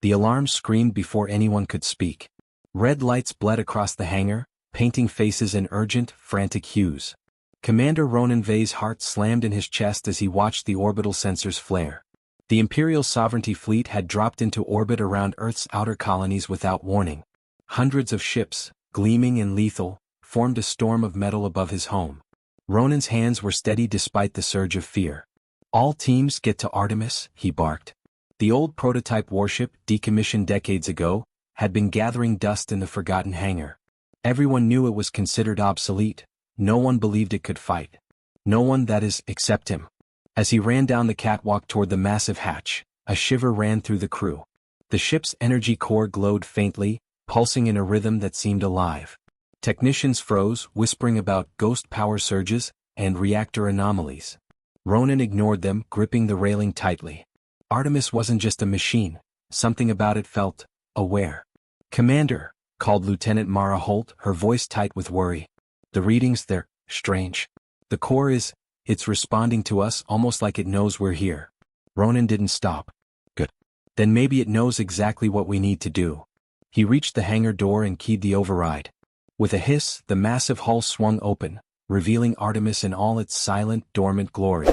The alarm screamed before anyone could speak. Red lights bled across the hangar, painting faces in urgent, frantic hues. Commander Ronan Vey's heart slammed in his chest as he watched the orbital sensors flare. The Imperial Sovereignty fleet had dropped into orbit around Earth's outer colonies without warning. Hundreds of ships, gleaming and lethal, formed a storm of metal above his home. Ronan's hands were steady despite the surge of fear. "All teams get to Artemis," he barked. The old prototype warship, decommissioned decades ago, had been gathering dust in the forgotten hangar. Everyone knew it was considered obsolete. No one believed it could fight. No one, that is, except him. As he ran down the catwalk toward the massive hatch, a shiver ran through the crew. The ship's energy core glowed faintly, pulsing in a rhythm that seemed alive. Technicians froze, whispering about ghost power surges and reactor anomalies. Ronan ignored them, gripping the railing tightly. Artemis wasn't just a machine. Something about it felt aware. "Commander," called Lieutenant Mara Holt, her voice tight with worry. "The readings, they're strange. The core it's responding to us almost like it knows we're here." Ronan didn't stop. "Good. Then maybe it knows exactly what we need to do." He reached the hangar door and keyed the override. With a hiss, the massive hull swung open, revealing Artemis in all its silent, dormant glory.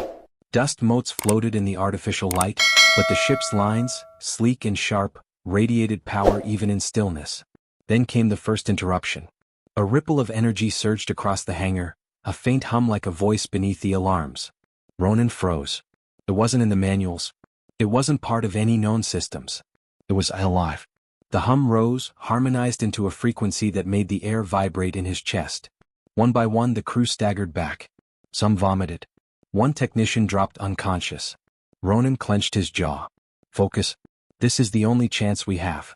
Dust motes floated in the artificial light, but the ship's lines, sleek and sharp, radiated power even in stillness. Then came the first interruption. A ripple of energy surged across the hangar, a faint hum like a voice beneath the alarms. Ronan froze. It wasn't in the manuals. It wasn't part of any known systems. It was alive. The hum rose, harmonized into a frequency that made the air vibrate in his chest. One by one the crew staggered back. Some vomited. One technician dropped unconscious. Ronan clenched his jaw. "Focus. This is the only chance we have."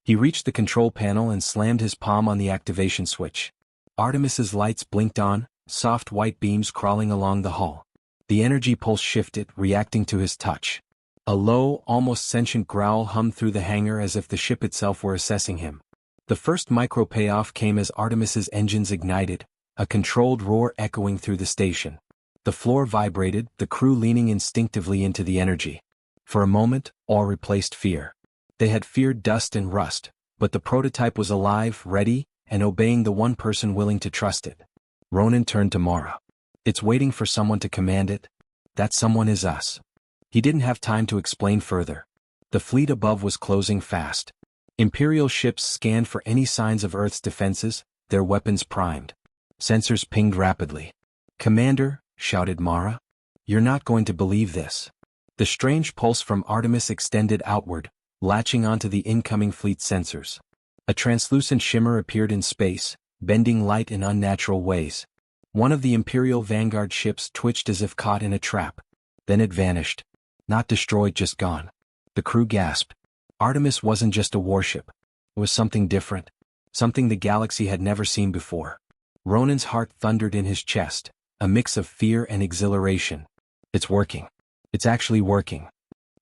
He reached the control panel and slammed his palm on the activation switch. Artemis's lights blinked on, soft white beams crawling along the hull. The energy pulse shifted, reacting to his touch. A low, almost sentient growl hummed through the hangar as if the ship itself were assessing him. The first micro payoff came as Artemis's engines ignited, a controlled roar echoing through the station. The floor vibrated, the crew leaning instinctively into the energy. For a moment, awe replaced fear. They had feared dust and rust, but the prototype was alive, ready, and obeying the one person willing to trust it. Ronan turned to Mara. "It's waiting for someone to command it. That someone is us." He didn't have time to explain further. The fleet above was closing fast. Imperial ships scanned for any signs of Earth's defenses, their weapons primed. Sensors pinged rapidly. "Commander," shouted Mara, "you're not going to believe this." The strange pulse from Artemis extended outward, latching onto the incoming fleet sensors. A translucent shimmer appeared in space, bending light in unnatural ways. One of the Imperial Vanguard ships twitched as if caught in a trap. Then it vanished. Not destroyed, just gone. The crew gasped. Artemis wasn't just a warship. It was something different. Something the galaxy had never seen before. Ronan's heart thundered in his chest, a mix of fear and exhilaration. "It's working. It's actually working."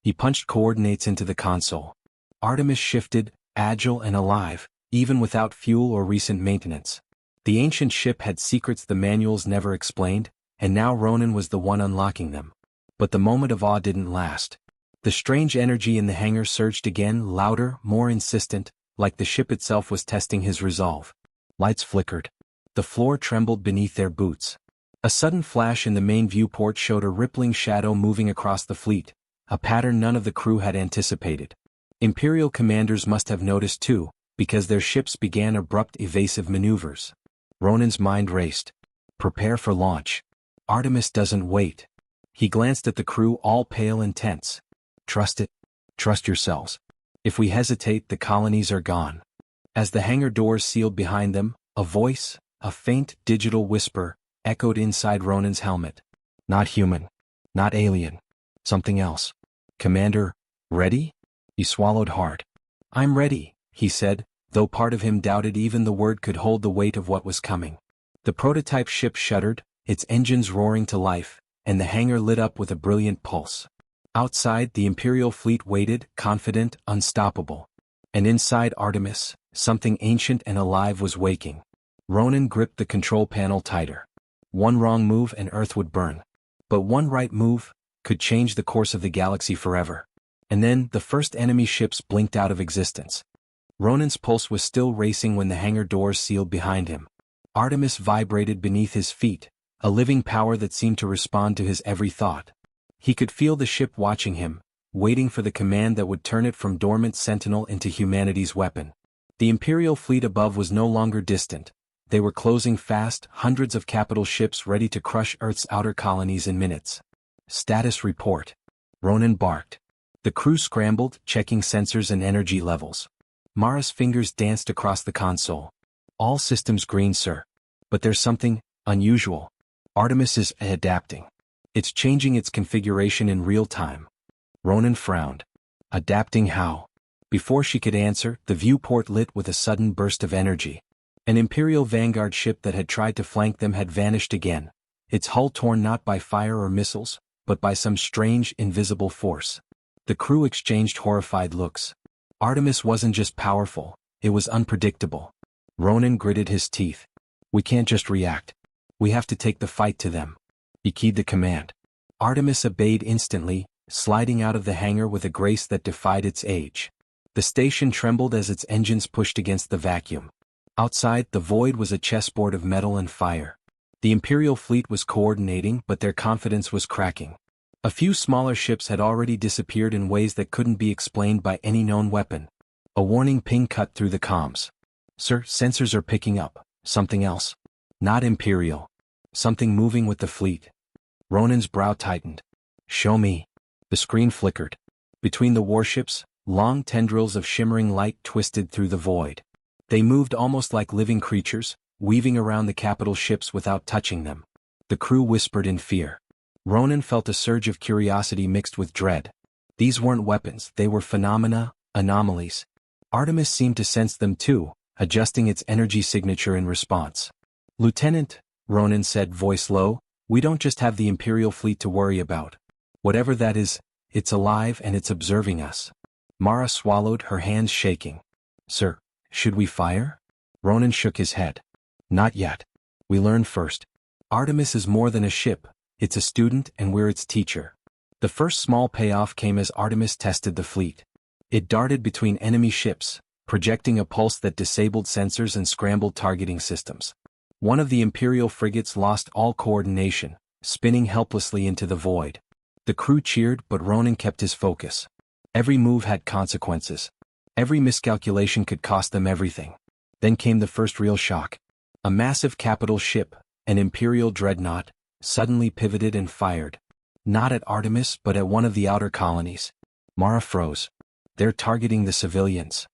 He punched coordinates into the console. Artemis shifted, agile and alive, even without fuel or recent maintenance. The ancient ship had secrets the manuals never explained, and now Ronan was the one unlocking them. But the moment of awe didn't last. The strange energy in the hangar surged again, louder, more insistent, like the ship itself was testing his resolve. Lights flickered. The floor trembled beneath their boots. A sudden flash in the main viewport showed a rippling shadow moving across the fleet, a pattern none of the crew had anticipated. Imperial commanders must have noticed too, because their ships began abrupt evasive maneuvers. Ronan's mind raced. Prepare for launch. Artemis doesn't wait. He glanced at the crew, all pale and tense. "Trust it. Trust yourselves. If we hesitate, the colonies are gone." As the hangar doors sealed behind them, a voice, a faint digital whisper, echoed inside Ronan's helmet. "Not human. Not alien. Something else. Commander, ready?" He swallowed hard. "I'm ready," he said, though part of him doubted even the word could hold the weight of what was coming. The prototype ship shuddered, its engines roaring to life, and the hangar lit up with a brilliant pulse. Outside, the Imperial fleet waited, confident, unstoppable. And inside Artemis, something ancient and alive was waking. Ronan gripped the control panel tighter. One wrong move and Earth would burn. But one right move could change the course of the galaxy forever. And then, the first enemy ships blinked out of existence. Ronan's pulse was still racing when the hangar doors sealed behind him. Artemis vibrated beneath his feet, a living power that seemed to respond to his every thought. He could feel the ship watching him, waiting for the command that would turn it from dormant sentinel into humanity's weapon. The Imperial fleet above was no longer distant. They were closing fast, hundreds of capital ships ready to crush Earth's outer colonies in minutes. Status report. Ronan barked. The crew scrambled, checking sensors and energy levels. Mara's fingers danced across the console. All systems green, sir. But there's something unusual. Artemis is adapting. It's changing its configuration in real time. Ronan frowned. Adapting how? Before she could answer, the viewport lit with a sudden burst of energy. An Imperial Vanguard ship that had tried to flank them had vanished again, its hull torn not by fire or missiles, but by some strange, invisible force. The crew exchanged horrified looks. Artemis wasn't just powerful, it was unpredictable. Ronan gritted his teeth. We can't just react. We have to take the fight to them. He keyed the command. Artemis obeyed instantly, sliding out of the hangar with a grace that defied its age. The station trembled as its engines pushed against the vacuum. Outside, the void was a chessboard of metal and fire. The Imperial fleet was coordinating, but their confidence was cracking. A few smaller ships had already disappeared in ways that couldn't be explained by any known weapon. A warning ping cut through the comms. Sir, sensors are picking up. Something else. Not Imperial. Something moving with the fleet. Ronan's brow tightened. Show me. The screen flickered. Between the warships, long tendrils of shimmering light twisted through the void. They moved almost like living creatures, weaving around the capital ships without touching them. The crew whispered in fear. Ronan felt a surge of curiosity mixed with dread. These weren't weapons, they were phenomena, anomalies. Artemis seemed to sense them too, adjusting its energy signature in response. Lieutenant, Ronan said, voice low, we don't just have the Imperial fleet to worry about. Whatever that is, it's alive and it's observing us. Mara swallowed, her hands shaking. Sir, should we fire? Ronan shook his head. Not yet. We learn first. Artemis is more than a ship, it's a student and we're its teacher. The first small payoff came as Artemis tested the fleet. It darted between enemy ships, projecting a pulse that disabled sensors and scrambled targeting systems. One of the Imperial frigates lost all coordination, spinning helplessly into the void. The crew cheered, but Ronan kept his focus. Every move had consequences. Every miscalculation could cost them everything. Then came the first real shock. A massive capital ship, an Imperial dreadnought, suddenly pivoted and fired. Not at Artemis, but at one of the outer colonies. Mara froze. They're targeting the civilians.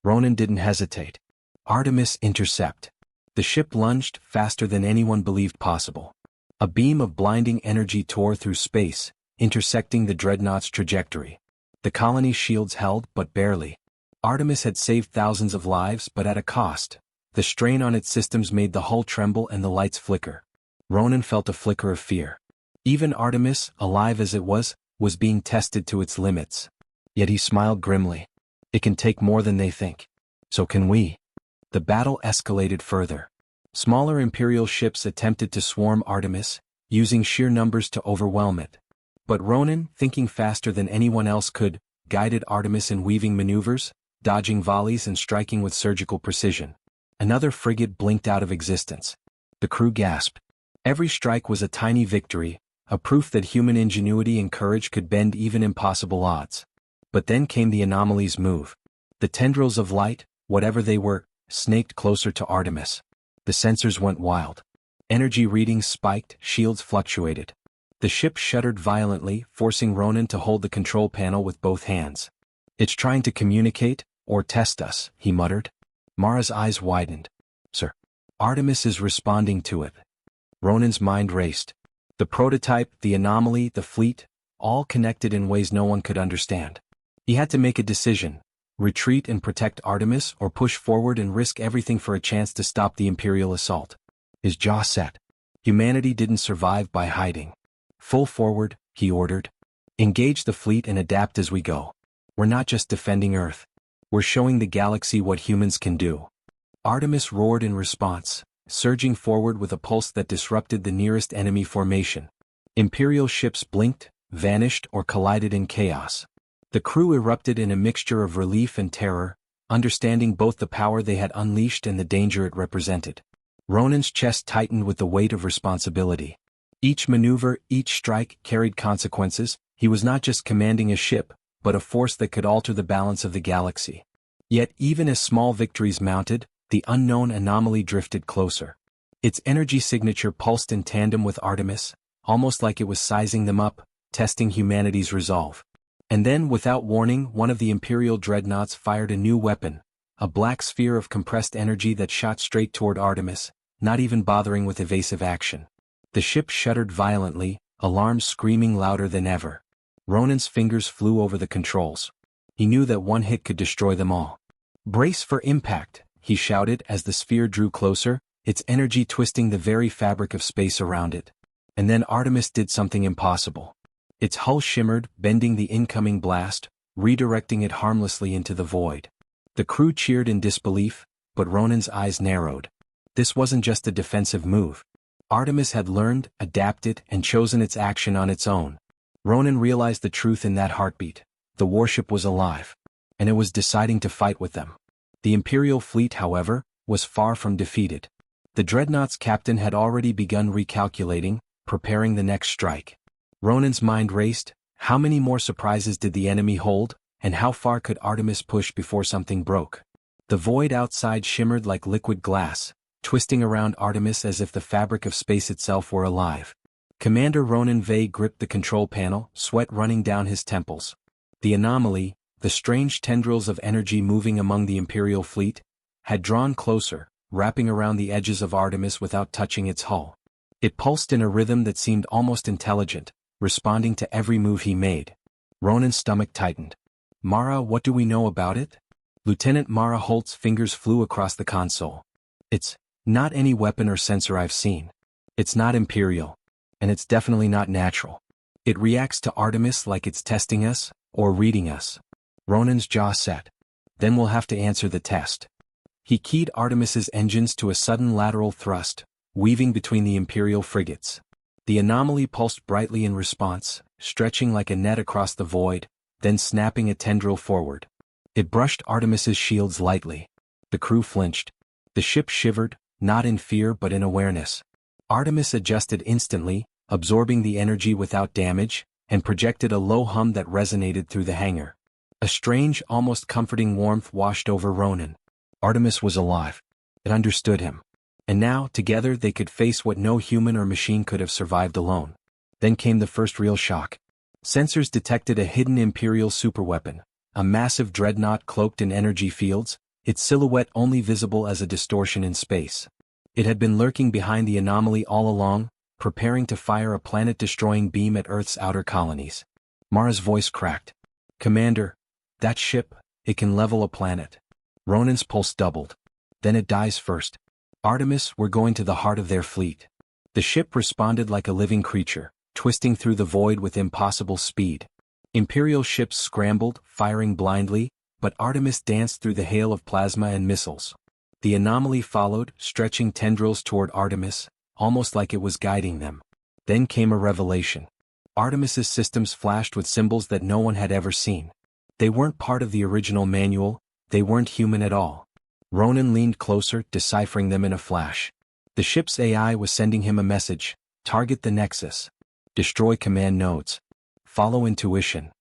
Ronan didn't hesitate. Artemis intercept. The ship lunged faster than anyone believed possible. A beam of blinding energy tore through space, intersecting the dreadnought's trajectory. The colony's shields held, but barely. Artemis had saved thousands of lives, but at a cost. The strain on its systems made the hull tremble and the lights flicker. Ronan felt a flicker of fear. Even Artemis, alive as it was being tested to its limits. Yet he smiled grimly. It can take more than they think. So can we. The battle escalated further. Smaller Imperial ships attempted to swarm Artemis, using sheer numbers to overwhelm it. But Ronan, thinking faster than anyone else could, guided Artemis in weaving maneuvers, dodging volleys and striking with surgical precision. Another frigate blinked out of existence. The crew gasped. Every strike was a tiny victory, a proof that human ingenuity and courage could bend even impossible odds. But then came the anomaly's move. The tendrils of light, whatever they were, snaked closer to Artemis. The sensors went wild. Energy readings spiked, shields fluctuated. The ship shuddered violently, forcing Ronan to hold the control panel with both hands. It's trying to communicate, or test us, he muttered. Mara's eyes widened. Sir. Artemis is responding to it. Ronan's mind raced. The prototype, the anomaly, the fleet, all connected in ways no one could understand. He had to make a decision. Retreat and protect Artemis, or push forward and risk everything for a chance to stop the Imperial assault. His jaw set. Humanity didn't survive by hiding. Full forward, he ordered. Engage the fleet and adapt as we go. We're not just defending Earth. We're showing the galaxy what humans can do. Artemis roared in response, surging forward with a pulse that disrupted the nearest enemy formation. Imperial ships blinked, vanished, or collided in chaos. The crew erupted in a mixture of relief and terror, understanding both the power they had unleashed and the danger it represented. Ronan's chest tightened with the weight of responsibility. Each maneuver, each strike, carried consequences. He was not just commanding a ship, but a force that could alter the balance of the galaxy. Yet even as small victories mounted, the unknown anomaly drifted closer. Its energy signature pulsed in tandem with Artemis, almost like it was sizing them up, testing humanity's resolve. And then, without warning, one of the Imperial dreadnoughts fired a new weapon, a black sphere of compressed energy that shot straight toward Artemis, not even bothering with evasive action. The ship shuddered violently, alarms screaming louder than ever. Ronan's fingers flew over the controls. He knew that one hit could destroy them all. "Brace for impact," he shouted as the sphere drew closer, its energy twisting the very fabric of space around it. And then Artemis did something impossible. Its hull shimmered, bending the incoming blast, redirecting it harmlessly into the void. The crew cheered in disbelief, but Ronan's eyes narrowed. This wasn't just a defensive move. Artemis had learned, adapted, and chosen its action on its own. Ronan realized the truth in that heartbeat. The warship was alive, and it was deciding to fight with them. The Imperial fleet, however, was far from defeated. The dreadnought's captain had already begun recalculating, preparing the next strike. Ronan's mind raced. How many more surprises did the enemy hold, and how far could Artemis push before something broke? The void outside shimmered like liquid glass, twisting around Artemis as if the fabric of space itself were alive. Commander Ronan Vey gripped the control panel, sweat running down his temples. The anomaly, the strange tendrils of energy moving among the Imperial fleet, had drawn closer, wrapping around the edges of Artemis without touching its hull. It pulsed in a rhythm that seemed almost intelligent, responding to every move he made. Ronan's stomach tightened. "Mara, what do we know about it?" Lieutenant Mara Holt's fingers flew across the console. "It's not any weapon or sensor I've seen. It's not Imperial. And it's definitely not natural. It reacts to Artemis like it's testing us, or reading us." Ronan's jaw set. "Then we'll have to answer the test." He keyed Artemis's engines to a sudden lateral thrust, weaving between the Imperial frigates. The anomaly pulsed brightly in response, stretching like a net across the void, then snapping a tendril forward. It brushed Artemis's shields lightly. The crew flinched. The ship shivered, not in fear but in awareness. Artemis adjusted instantly, absorbing the energy without damage, and projected a low hum that resonated through the hangar. A strange, almost comforting warmth washed over Ronan. Artemis was alive. It understood him. And now, together, they could face what no human or machine could have survived alone. Then came the first real shock. Sensors detected a hidden Imperial superweapon, a massive dreadnought cloaked in energy fields, its silhouette only visible as a distortion in space. It had been lurking behind the anomaly all along, preparing to fire a planet-destroying beam at Earth's outer colonies. Mara's voice cracked. "Commander, that ship, it can level a planet." Ronan's pulse doubled. "Then it dies first." "Artemis, we're going to the heart of their fleet." The ship responded like a living creature, twisting through the void with impossible speed. Imperial ships scrambled, firing blindly, but Artemis danced through the hail of plasma and missiles. The anomaly followed, stretching tendrils toward Artemis, almost like it was guiding them. Then came a revelation. Artemis's systems flashed with symbols that no one had ever seen. They weren't part of the original manual, they weren't human at all. Ronan leaned closer, deciphering them in a flash. The ship's AI was sending him a message: target the Nexus. Destroy command nodes. Follow intuition.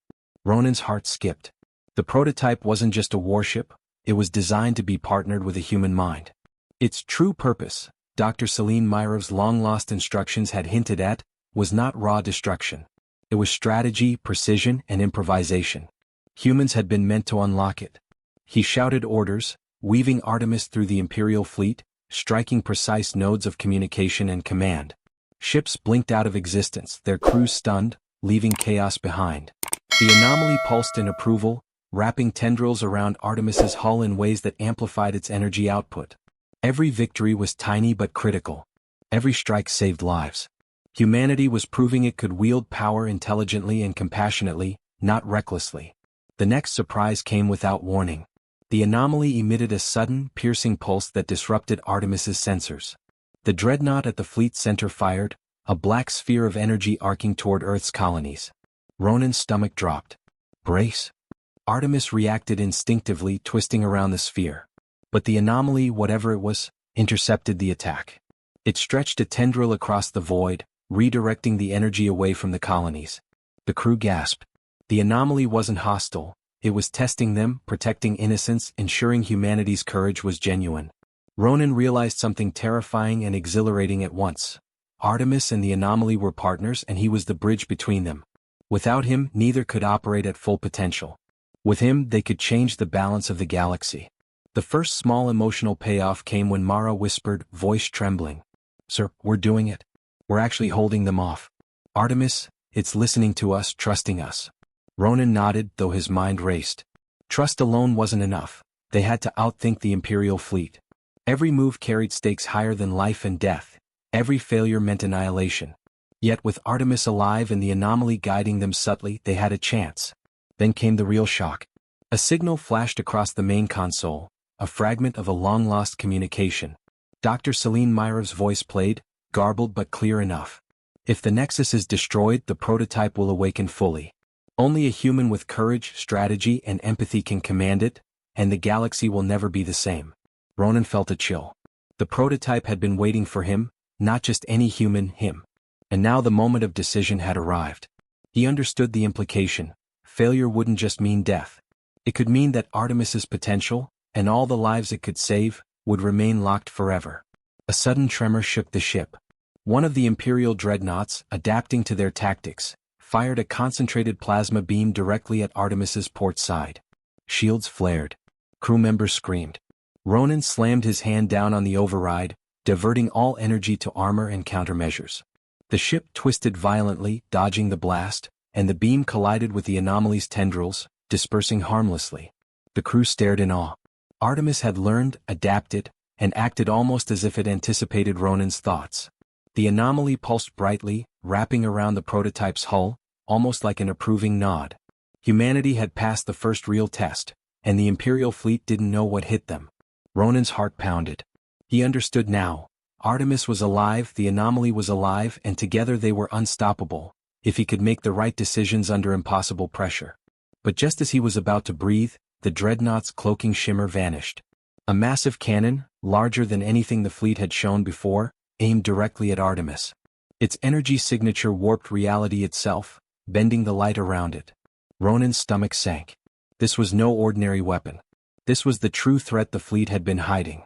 Ronan's heart skipped. The prototype wasn't just a warship, it was designed to be partnered with a human mind. Its true purpose, Dr. Celine Myrov's long-lost instructions had hinted at, was not raw destruction. It was strategy, precision, and improvisation. Humans had been meant to unlock it. He shouted orders, weaving Artemis through the Imperial fleet, striking precise nodes of communication and command. Ships blinked out of existence, their crews stunned, leaving chaos behind. The anomaly pulsed in approval, wrapping tendrils around Artemis's hull in ways that amplified its energy output. Every victory was tiny but critical. Every strike saved lives. Humanity was proving it could wield power intelligently and compassionately, not recklessly. The next surprise came without warning. The anomaly emitted a sudden, piercing pulse that disrupted Artemis's sensors. The dreadnought at the fleet center fired, a black sphere of energy arcing toward Earth's colonies. Ronan's stomach dropped. "Brace," Artemis reacted instinctively, twisting around the sphere. But the anomaly, whatever it was, intercepted the attack. It stretched a tendril across the void, redirecting the energy away from the colonies. The crew gasped. The anomaly wasn't hostile. It was testing them, protecting innocence, ensuring humanity's courage was genuine. Ronan realized something terrifying and exhilarating at once. Artemis and the anomaly were partners, and he was the bridge between them. Without him, neither could operate at full potential. With him, they could change the balance of the galaxy. The first small emotional payoff came when Mara whispered, voice trembling. Sir, we're doing it. We're actually holding them off. Artemis, it's listening to us, trusting us. Ronan nodded, though his mind raced. Trust alone wasn't enough. They had to outthink the Imperial fleet. Every move carried stakes higher than life and death. Every failure meant annihilation. Yet with Artemis alive and the anomaly guiding them subtly, they had a chance. Then came the real shock. A signal flashed across the main console, a fragment of a long-lost communication. Dr. Celine Myrov's voice played, garbled but clear enough. If the Nexus is destroyed, the prototype will awaken fully. Only a human with courage, strategy, and empathy can command it, and the galaxy will never be the same. Ronan felt a chill. The prototype had been waiting for him, not just any human, him. And now the moment of decision had arrived. He understood the implication. Failure wouldn't just mean death. It could mean that Artemis's potential, and all the lives it could save, would remain locked forever. A sudden tremor shook the ship. One of the Imperial dreadnoughts, adapting to their tactics, fired a concentrated plasma beam directly at Artemis's port side. Shields flared. Crew members screamed. Ronan slammed his hand down on the override, diverting all energy to armor and countermeasures. The ship twisted violently, dodging the blast, and the beam collided with the anomaly's tendrils, dispersing harmlessly. The crew stared in awe. Artemis had learned, adapted, and acted almost as if it anticipated Ronan's thoughts. The anomaly pulsed brightly, wrapping around the prototype's hull, almost like an approving nod. Humanity had passed the first real test, and the Imperial fleet didn't know what hit them. Ronan's heart pounded. He understood now. Artemis was alive, the anomaly was alive, and together they were unstoppable, if he could make the right decisions under impossible pressure. But just as he was about to breathe, the dreadnought's cloaking shimmer vanished. A massive cannon, larger than anything the fleet had shown before, aimed directly at Artemis. Its energy signature warped reality itself, bending the light around it. Ronan's stomach sank. This was no ordinary weapon. This was the true threat the fleet had been hiding.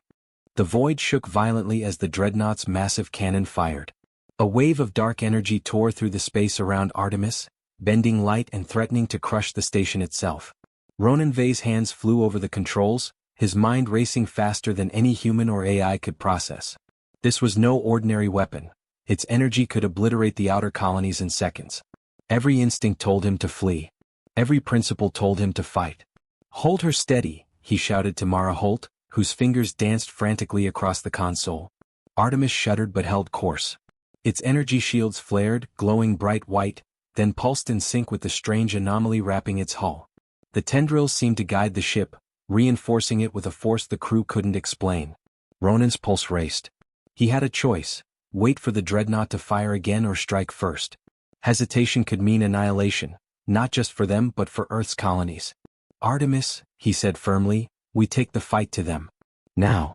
The void shook violently as the dreadnought's massive cannon fired. A wave of dark energy tore through the space around Artemis, bending light and threatening to crush the station itself. Ronan Vey's hands flew over the controls, his mind racing faster than any human or AI could process. This was no ordinary weapon. Its energy could obliterate the outer colonies in seconds. Every instinct told him to flee. Every principle told him to fight. Hold her steady, he shouted to Mara Holt, whose fingers danced frantically across the console. Artemis shuddered but held course. Its energy shields flared, glowing bright white, then pulsed in sync with the strange anomaly wrapping its hull. The tendrils seemed to guide the ship, reinforcing it with a force the crew couldn't explain. Ronan's pulse raced. He had a choice: wait for the dreadnought to fire again or strike first. Hesitation could mean annihilation, not just for them but for Earth's colonies. Artemis, he said firmly, we take the fight to them. Now.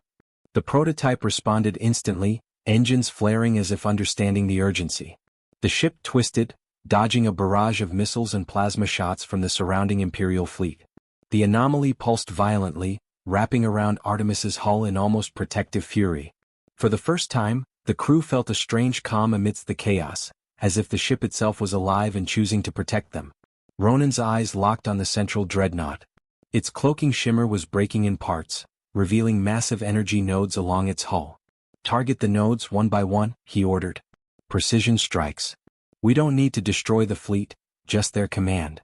The prototype responded instantly, engines flaring as if understanding the urgency. The ship twisted, dodging a barrage of missiles and plasma shots from the surrounding Imperial fleet. The anomaly pulsed violently, wrapping around Artemis's hull in almost protective fury. For the first time, the crew felt a strange calm amidst the chaos, as if the ship itself was alive and choosing to protect them. Ronan's eyes locked on the central dreadnought. Its cloaking shimmer was breaking in parts, revealing massive energy nodes along its hull. Target the nodes one by one, he ordered. Precision strikes. We don't need to destroy the fleet, just their command.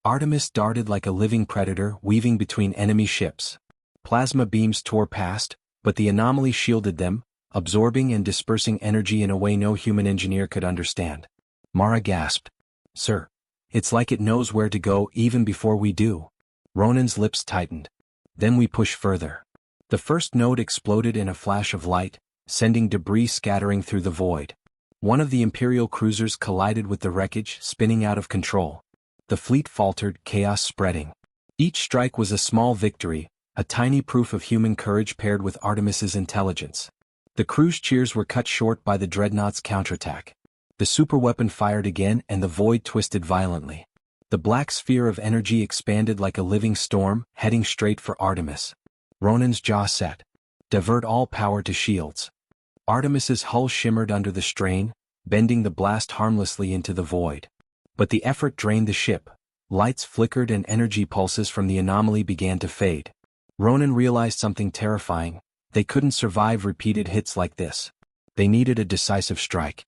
Artemis darted like a living predator, weaving between enemy ships. Plasma beams tore past, but the anomaly shielded them, absorbing and dispersing energy in a way no human engineer could understand. Mara gasped. Sir, it's like it knows where to go even before we do. Ronan's lips tightened. Then we push further. The first node exploded in a flash of light, sending debris scattering through the void. One of the Imperial cruisers collided with the wreckage, spinning out of control. The fleet faltered, chaos spreading. Each strike was a small victory, a tiny proof of human courage paired with Artemis's intelligence. The crew's cheers were cut short by the dreadnought's counterattack. The superweapon fired again and the void twisted violently. The black sphere of energy expanded like a living storm, heading straight for Artemis. Ronan's jaw set. Divert all power to shields. Artemis's hull shimmered under the strain, bending the blast harmlessly into the void. But the effort drained the ship. Lights flickered and energy pulses from the anomaly began to fade. Ronan realized something terrifying. They couldn't survive repeated hits like this. They needed a decisive strike.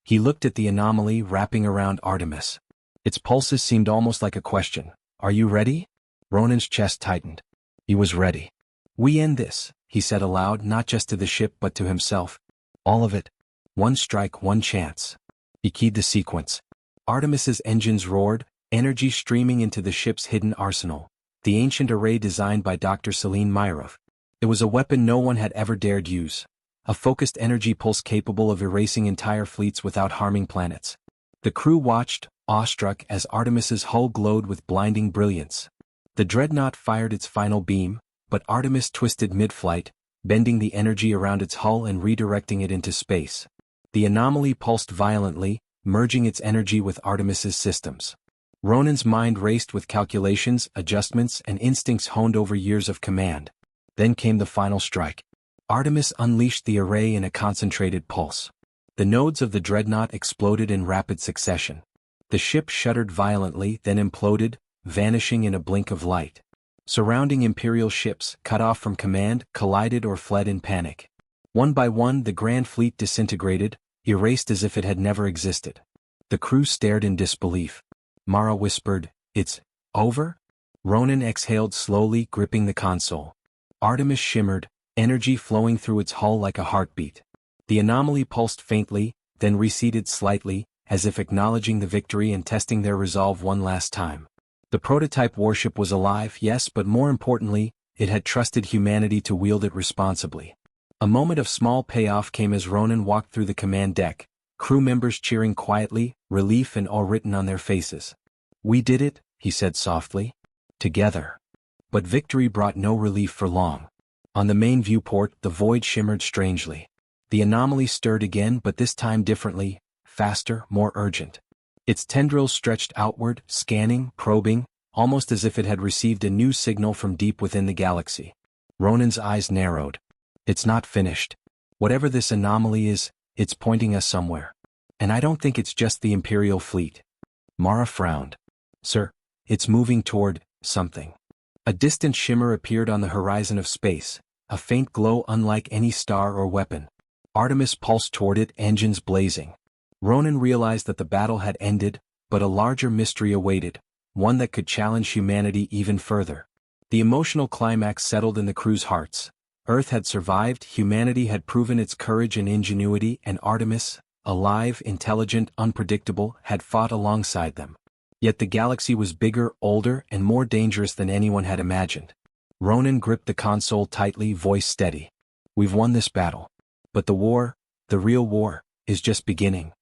He looked at the anomaly wrapping around Artemis. Its pulses seemed almost like a question. Are you ready? Ronan's chest tightened. He was ready. We end this, he said aloud, not just to the ship but to himself. All of it. One strike, one chance. He keyed the sequence. Artemis's engines roared, energy streaming into the ship's hidden arsenal. The ancient array designed by Dr. Celine Myrov. It was a weapon no one had ever dared use. A focused energy pulse capable of erasing entire fleets without harming planets. The crew watched, awestruck, as Artemis's hull glowed with blinding brilliance. The dreadnought fired its final beam, but Artemis twisted mid-flight, bending the energy around its hull and redirecting it into space. The anomaly pulsed violently, merging its energy with Artemis's systems. Ronan's mind raced with calculations, adjustments, and instincts honed over years of command. Then came the final strike. Artemis unleashed the array in a concentrated pulse. The nodes of the dreadnought exploded in rapid succession. The ship shuddered violently, then imploded, vanishing in a blink of light. Surrounding Imperial ships, cut off from command, collided or fled in panic. One by one the Grand Fleet disintegrated, erased as if it had never existed. The crew stared in disbelief. Mara whispered, "It's over?" Ronan exhaled slowly, gripping the console. Artemis shimmered, energy flowing through its hull like a heartbeat. The anomaly pulsed faintly, then receded slightly, as if acknowledging the victory and testing their resolve one last time. The prototype warship was alive, yes, but more importantly, it had trusted humanity to wield it responsibly. A moment of small payoff came as Ronan walked through the command deck, crew members cheering quietly, relief and awe written on their faces. "We did it," he said softly. "Together." But victory brought no relief for long. On the main viewport, the void shimmered strangely. The anomaly stirred again, but this time differently, faster, more urgent. Its tendrils stretched outward, scanning, probing, almost as if it had received a new signal from deep within the galaxy. Ronan's eyes narrowed. It's not finished. Whatever this anomaly is, it's pointing us somewhere. And I don't think it's just the Imperial fleet. Mara frowned. "Sir, it's moving toward something." A distant shimmer appeared on the horizon of space, a faint glow unlike any star or weapon. Artemis pulsed toward it, engines blazing. Ronan realized that the battle had ended, but a larger mystery awaited, one that could challenge humanity even further. The emotional climax settled in the crew's hearts. Earth had survived, humanity had proven its courage and ingenuity, and Artemis, alive, intelligent, unpredictable, had fought alongside them. Yet the galaxy was bigger, older, and more dangerous than anyone had imagined. Ronan gripped the console tightly, voice steady. "We've won this battle. But the war, the real war, is just beginning."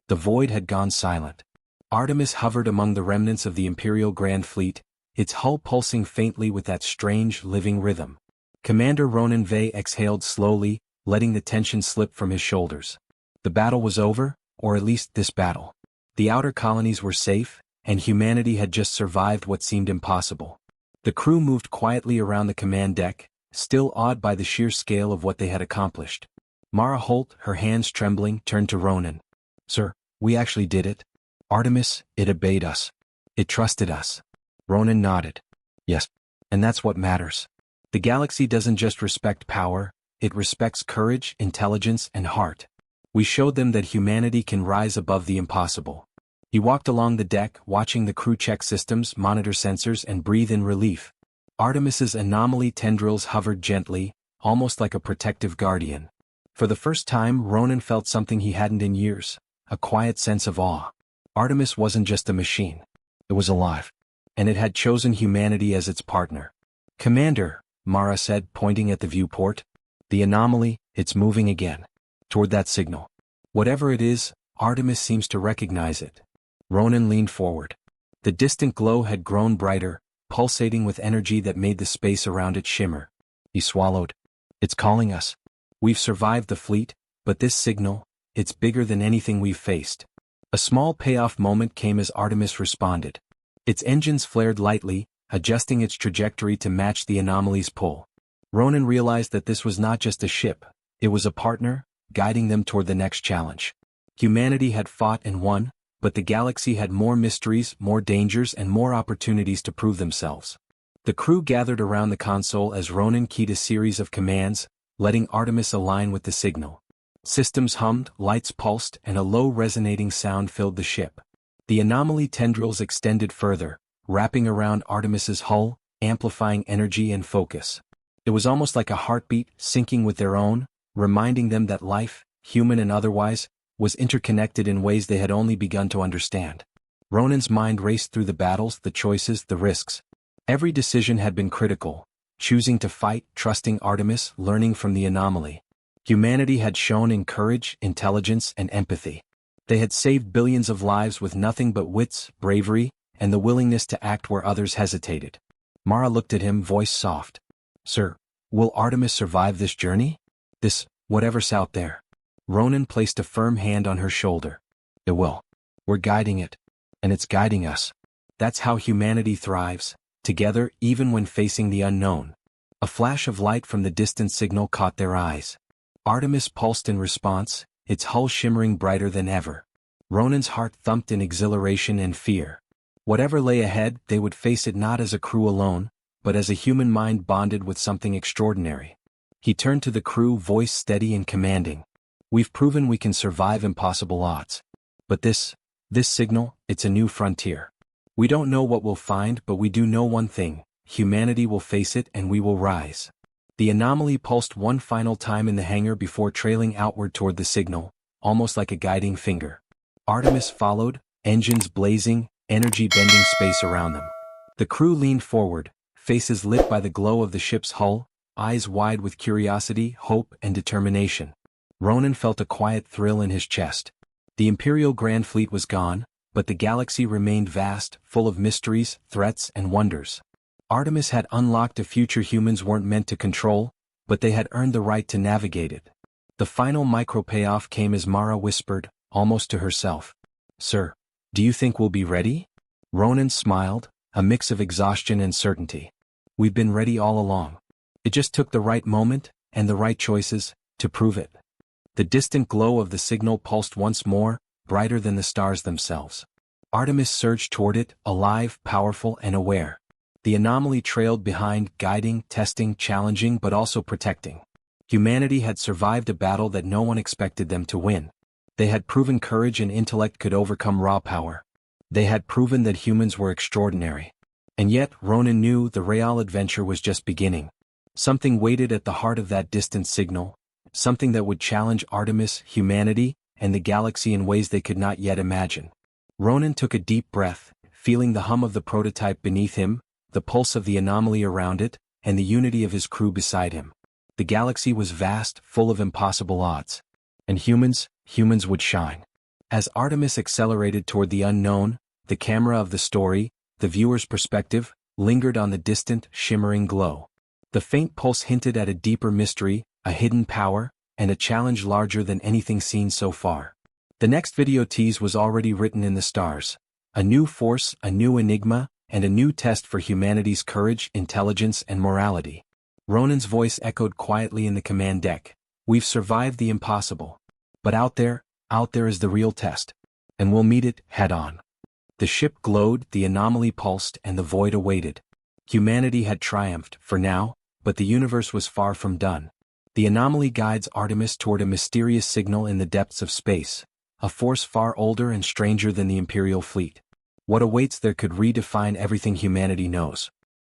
The void had gone silent. Artemis hovered among the remnants of the Imperial Grand Fleet, its hull pulsing faintly with that strange, living rhythm. Commander Ronan Vey exhaled slowly, letting the tension slip from his shoulders. The battle was over, or at least this battle. The outer colonies were safe, and humanity had just survived what seemed impossible. The crew moved quietly around the command deck, still awed by the sheer scale of what they had accomplished. Mara Holt, her hands trembling, turned to Ronan. "Sir, we actually did it. Artemis, it obeyed us. It trusted us." Ronan nodded. "Yes, and that's what matters. The galaxy doesn't just respect power, it respects courage, intelligence, and heart. We showed them that humanity can rise above the impossible." He walked along the deck, watching the crew check systems, monitor sensors, and breathe in relief. Artemis's anomaly tendrils hovered gently, almost like a protective guardian. For the first time, Ronan felt something he hadn't in years, a quiet sense of awe. Artemis wasn't just a machine. It was alive. And it had chosen humanity as its partner. "Commander," Mara said, pointing at the viewport. "The anomaly, it's moving again. Toward that signal. Whatever it is, Artemis seems to recognize it." Ronan leaned forward. The distant glow had grown brighter, pulsating with energy that made the space around it shimmer. He swallowed. It's calling us. We've survived the fleet, but this signal, it's bigger than anything we've faced. A small payoff moment came as Artemis responded. Its engines flared lightly, adjusting its trajectory to match the anomaly's pull. Ronan realized that this was not just a ship, it was a partner, guiding them toward the next challenge. Humanity had fought and won, but the galaxy had more mysteries, more dangers, and more opportunities to prove themselves. The crew gathered around the console as Ronan keyed a series of commands, letting Artemis align with the signal. Systems hummed, lights pulsed, and a low resonating sound filled the ship. The anomaly tendrils extended further, wrapping around Artemis's hull, amplifying energy and focus. It was almost like a heartbeat, syncing with their own, reminding them that life, human and otherwise, was interconnected in ways they had only begun to understand. Ronan's mind raced through the battles, the choices, the risks. Every decision had been critical, choosing to fight, trusting Artemis, learning from the anomaly. Humanity had shown in courage, intelligence, and empathy. They had saved billions of lives with nothing but wits, bravery, and the willingness to act where others hesitated. Mara looked at him, voice soft. Sir, will Artemis survive this journey? This, whatever's out there. Ronan placed a firm hand on her shoulder. It will. We're guiding it. And it's guiding us. That's how humanity thrives, together even when facing the unknown. A flash of light from the distant signal caught their eyes. Artemis pulsed in response, its hull shimmering brighter than ever. Ronan's heart thumped in exhilaration and fear. Whatever lay ahead, they would face it not as a crew alone, but as a human mind bonded with something extraordinary. He turned to the crew, voice steady and commanding. We've proven we can survive impossible odds. But this signal, it's a new frontier. We don't know what we'll find, but we do know one thing: humanity will face it and we will rise. The anomaly pulsed one final time in the hangar before trailing outward toward the signal, almost like a guiding finger. Artemis followed, engines blazing, energy bending space around them. The crew leaned forward, faces lit by the glow of the ship's hull, eyes wide with curiosity, hope, and determination. Ronan felt a quiet thrill in his chest. The Imperial Grand Fleet was gone, but the galaxy remained vast, full of mysteries, threats, and wonders. Artemis had unlocked a future humans weren't meant to control, but they had earned the right to navigate it. The final micro-payoff came as Mara whispered, almost to herself. Sir, do you think we'll be ready? Ronan smiled, a mix of exhaustion and certainty. We've been ready all along. It just took the right moment, and the right choices, to prove it. The distant glow of the signal pulsed once more, brighter than the stars themselves. Artemis surged toward it, alive, powerful, and aware. The anomaly trailed behind, guiding, testing, challenging, but also protecting. Humanity had survived a battle that no one expected them to win. They had proven courage and intellect could overcome raw power. They had proven that humans were extraordinary. And yet, Ronan knew the real adventure was just beginning. Something waited at the heart of that distant signal, something that would challenge Artemis, humanity, and the galaxy in ways they could not yet imagine. Ronan took a deep breath, feeling the hum of the prototype beneath him, the pulse of the anomaly around it, and the unity of his crew beside him. The galaxy was vast, full of impossible odds. And humans would shine. As Artemis accelerated toward the unknown, the camera of the story, the viewer's perspective, lingered on the distant, shimmering glow. The faint pulse hinted at a deeper mystery, a hidden power, and a challenge larger than anything seen so far. The next video tease was already written in the stars. A new force, a new enigma, and a new test for humanity's courage, intelligence, and morality. Ronan's voice echoed quietly in the command deck. We've survived the impossible. But out there is the real test. And we'll meet it, head on. The ship glowed, the anomaly pulsed, and the void awaited. Humanity had triumphed, for now, but the universe was far from done. The anomaly guides Artemis toward a mysterious signal in the depths of space, a force far older and stranger than the Imperial fleet. What awaits there could redefine everything humanity knows.